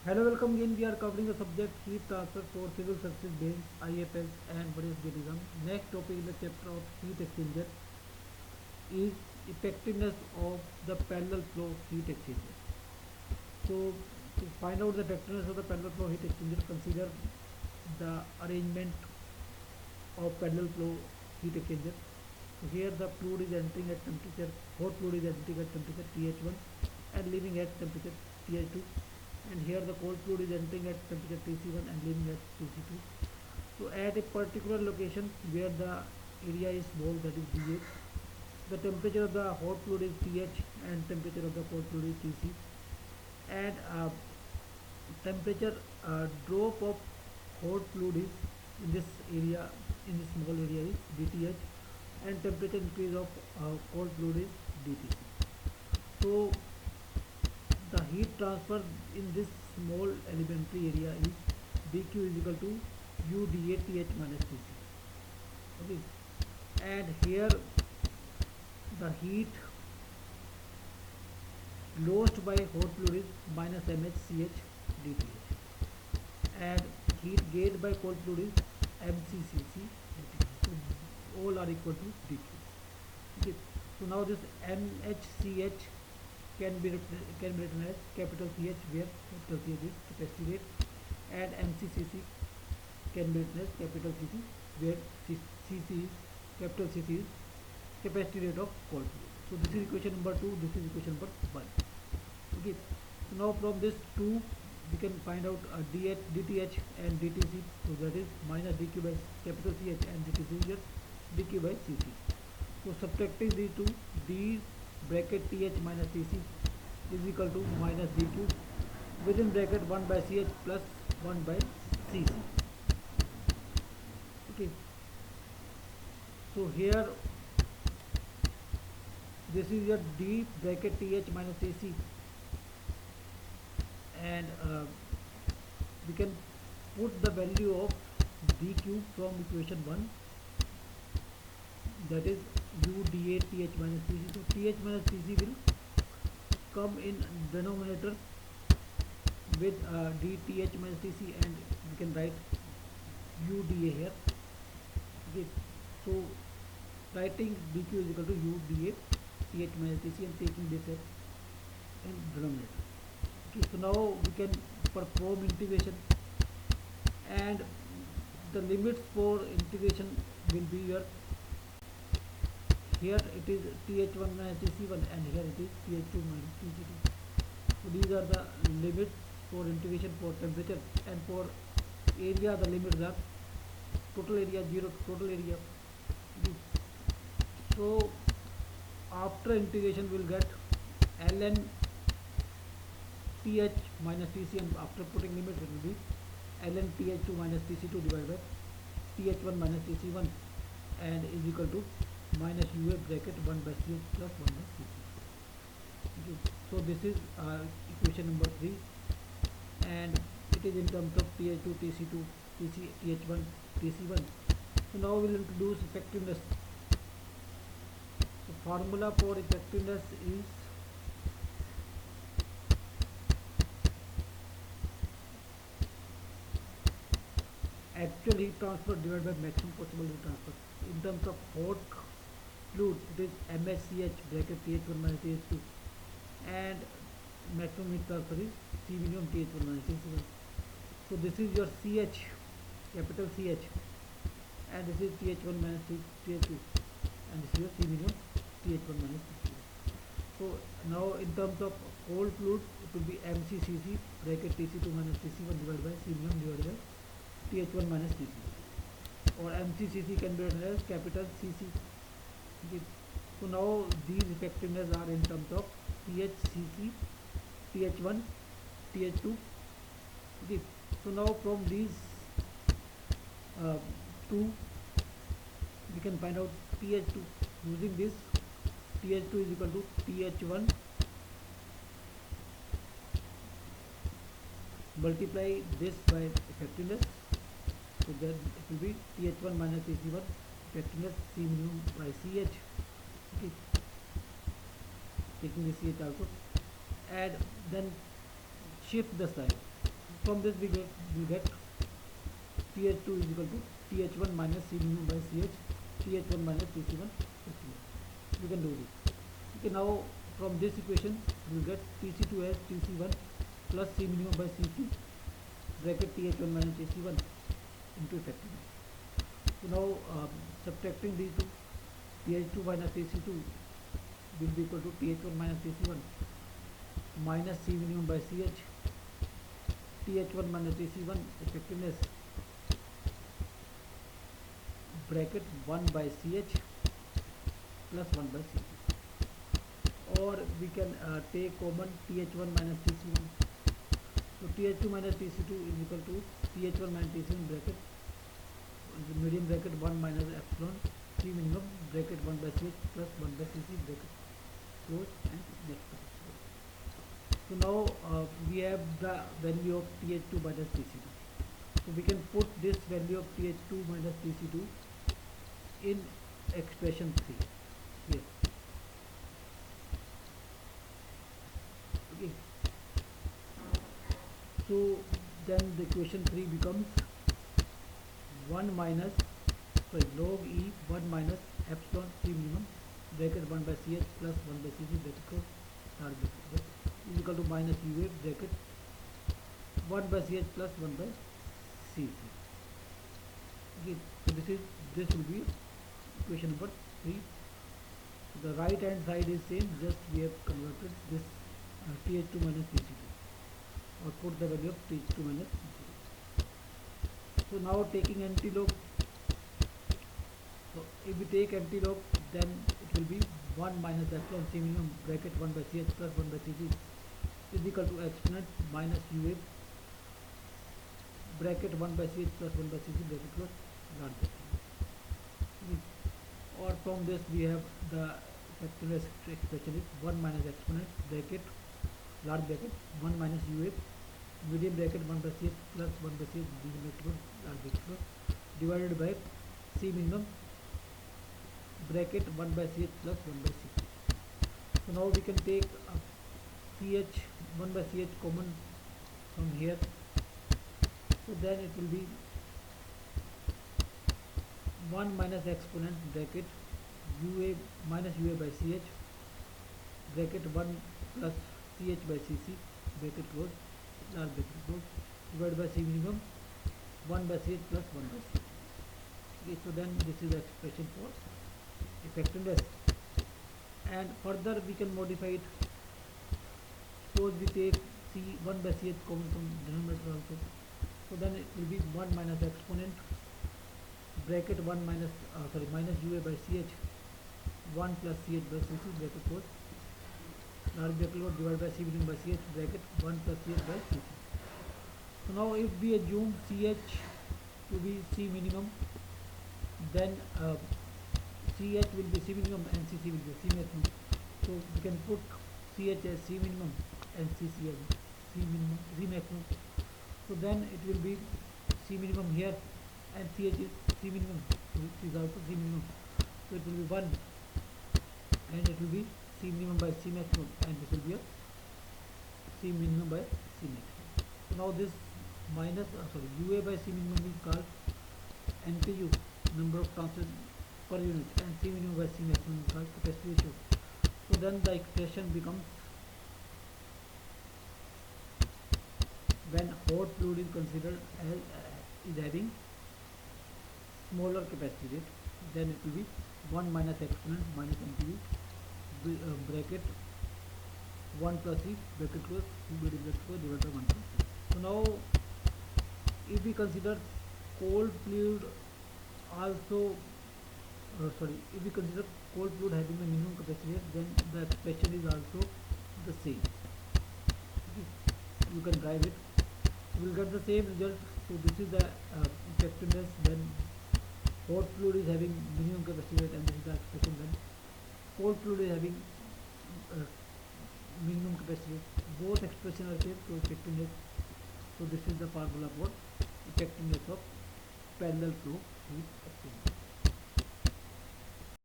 Hello, welcome again. We are covering the subject heat transfer for civil services based IFS and various exam. Next topic in the chapter of heat exchanger is effectiveness of the parallel flow heat exchanger. So, to find out the effectiveness of the parallel flow heat exchanger, consider the arrangement of parallel flow heat exchanger. So here the fluid is entering at temperature, hot fluid is entering at temperature TH1 and leaving at temperature TH2, and here the cold fluid is entering at temperature TC1 and leaving at TC2. So at a particular location where the area is small, that is dA, the temperature of the hot fluid is TH and temperature of the cold fluid is TC, and temperature drop of hot fluid is in this area, in this small area, is dTH, and temperature increase of cold fluid is dTC. So the heat transfer in this small elementary area is dq is equal to u dA th minus tc. Okay, and here the heat lost by hot fluid is minus mhch dth, and heat gained by cold fluid is mccc dth. So all are equal to dq. Okay, so now this mhch can be written as capital CH, where capital CH is capacity rate, and mccc can be written as capital CC, where CC is capital CC is capacity rate of cold fluid. So this is equation number 2, this is equation number 1. Okay, so now from this 2 we can find out dth and dtc. So that is minus dq by capital CH and dtc is just dq by cc. So subtracting these two, d bracket th minus tc is equal to minus dq within bracket 1 by ch plus 1 by cc. Okay, so here this is your d bracket th minus tc, and we can put the value of dq from equation 1, that is u dA th minus tc. So th minus tc will come in denominator with dth minus tc, and we can write u dA here. Okay, so writing dq is equal to u dA th minus tc and taking this as in denominator. Okay, so now we can perform integration, and the limits for integration will be your, here it is th1 minus tc1 and here it is th2 minus tc2. So these are the limits for integration for temperature, and for area the limits are total area 0 to total area. So after integration we will get ln th minus tc, and after putting limits it will be ln th2 minus tc2 divided by th1 minus tc1, and is equal to minus ua bracket 1 by ch plus 1 by cc. Okay, so this is equation number 3, and it is in terms of th2 tc2 th1 tc1. So now we will introduce effectiveness. So formula for effectiveness is actual heat transfer divided by maximum possible heat transfer. In terms of hot fluid, it is mhch bracket th1 minus th2, and maximum heat transfer is C minimum th1 minus th1. So this is your ch, capital ch, and this is th1 minus th2, and this is your C minimum th1 minus th2. So now in terms of cold fluid, it will be mccc bracket tc2 minus tc1 divided by C minimum divided by th1 minus tc, or mccc can be written as capital cc. Okay. So now these effectiveness are in terms of thcc, th1, th2. Okay. So now from these two we can find out th2. Using this, th2 is equal to th1 multiply this by effectiveness, so that it will be th1 minus tc1 effectiveness C minimum by ch. Okay, taking the ch also, and then shift the sign. from this we get TH2 is equal to TH1 minus C minimum by CH, TH1 minus TC1. We can do this. Okay, now from this equation we get TC2 as TC1 plus C minimum by CC bracket TH1 minus TC1 into effectiveness. So now subtracting these two, TH2 minus TC2 will be equal to TH1 minus TC1 minus C minimum by CH, TH1 minus TC1 effectiveness bracket 1 by CH plus 1 by CC. Or we can take common TH1 minus TC1. So TH2 minus TC2 is equal to TH1 minus TC1 bracket medium bracket 1 minus epsilon C minimum bracket 1 by CH plus 1 by CC bracket close and next. So now we have the value of TH2 minus TC2. So we can put this value of TH2 minus TC2 in expression 3 here. Okay. So then the equation 3 becomes 1 minus log E 1 minus epsilon C minimum bracket 1 by CH plus 1 by CC bracket close is equal to minus UA bracket 1 by CH plus 1 by CC. Okay, so this will be equation number 3. The right hand side is same, just we have converted this TH2 minus TC2 or put the value of TH2 minus TC2. So now taking antilog, so if we take antilog, then it will be 1 minus epsilon C minimum bracket 1 by CH plus 1 by CC is equal to exponent minus UA bracket 1 by CH plus 1 by CC bracket close large bracket. Or from this we have the factorial expression is 1 minus exponent bracket large bracket 1 minus UA medium bracket 1 by CH plus 1 by CH large bracket close divided by C minimum bracket 1 by CH plus 1 by CC. So now we can take CH 1 by CH common from here. So then it will be 1 minus exponent bracket UA minus UA by CH bracket 1 plus CH by CC bracket close large bracket close divided by C minimum 1 by CH plus 1 by CC. Okay, so then this is the expression for effectiveness, and further we can modify it. Suppose we take C1 by CH common from denominator also, so then it will be 1 minus exponent bracket 1 minus minus UA by CH 1 plus CH by CC bracket close large bracket close divided by C minimum by CH bracket 1 plus CH by CC. So now if we assume CH to be C minimum, then CH will be C minimum and CC will be C maximum. So we can put CH as C minimum and CC as C minimum, C maximum. So then it will be C minimum here and CH is C minimum, which is also C minimum. So it will be 1 and it will be C minimum by C maximum, and this will be a C minimum by C maximum. So now this minus UA by C minimum is called NTU, number of transits per unit, and C minimum by C maximum is called capacity ratio. So then the expression becomes when hot fluid is considered as is having smaller capacity rate, then it will be 1 minus exponent minus NTU bracket 1 plus E bracket close divided by 1 plus E. So now if we consider cold fluid also if we consider cold fluid having the minimum capacity rate, then the expression is also the same. Okay. You can drive it, you will get the same result. So this is the effectiveness when hot fluid is having minimum capacity rate, and this is the expression when cold fluid is having minimum capacity rate. Both expressions are same, so effectiveness. So this is the formula for effectiveness of parallel flow heat exchanger.